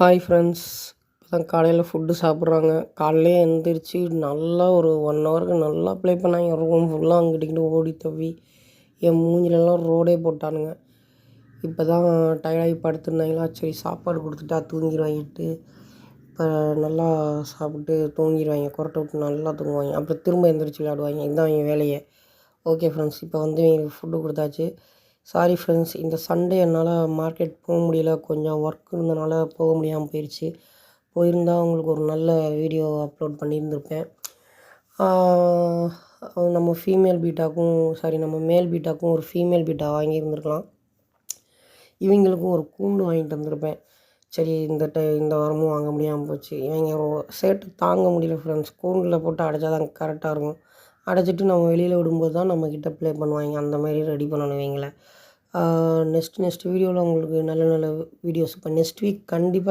Hi friends. இப்போதான் காலையில் food சாப்பிட்றாங்க. காலையிலே எழுந்திரிச்சு நல்லா ஒரு 1 ஹவருக்கு நல்லா ப்ளே பண்ணாங்க. ரூம் ஃபுல்லாக அங்கிட்டு இங்கிட்டு ஓடி தவ்வி என் மூஞ்சிலலாம் ரோடே போட்டானுங்க. இப்போ தான் டயர்டாகி படுத்துருந்தாங்களா, சரி சாப்பாடு கொடுத்துட்டா தூங்கிடுவாங்கன்ட்டு இப்போ நல்லா சாப்பிட்டு தூங்கிடுவாங்க. கொரட்டை விட்டு நல்லா தூங்குவாங்க. அப்புறம் திரும்ப எந்திரிச்சு விளையாடுவாங்க. இதுதான் அவங்க வேலையே. ஓகே ஃப்ரெண்ட்ஸ், இப்போ வந்து இவங்களுக்கு ஃபுட்டு கொடுத்தாச்சு. சாரி ஃப்ரெண்ட்ஸ், இந்த சண்டே என்னால் மார்க்கெட் போக முடியல. கொஞ்சம் ஒர்க் இருந்தனால போக முடியாமல் போயிடுச்சு. போயிருந்தால் உங்களுக்கு ஒரு நல்ல வீடியோ அப்லோட் பண்ணியிருந்திருப்பேன். நம்ம நம்ம மேல் பீட்டாக்கும் ஒரு ஃபீமேல் பீட்டா வாங்கியிருந்துருக்கலாம். இவங்களுக்கும் ஒரு கூண்டு வாங்கிட்டு வந்திருப்பேன். சரி, இந்த வாரமும் வாங்க முடியாமல் போச்சு. இவங்க சேட்டை தாங்க முடியல ஃப்ரெண்ட்ஸ். கூண்டில் போட்டு அடைச்சா தான் கரெக்டாக இருக்கும். அடைச்சிட்டு நம்ம வெளியில் விடும்போது தான் நம்மக்கிட்ட ப்ளே பண்ணுவாங்க. அந்த மாதிரி ரெடி பண்ணணும் இவங்கள. நெக்ஸ்ட் வீடியோவில் உங்களுக்கு நல்ல நல்ல வீடியோஸ் இப்போ நெக்ஸ்ட் வீக் கண்டிப்பாக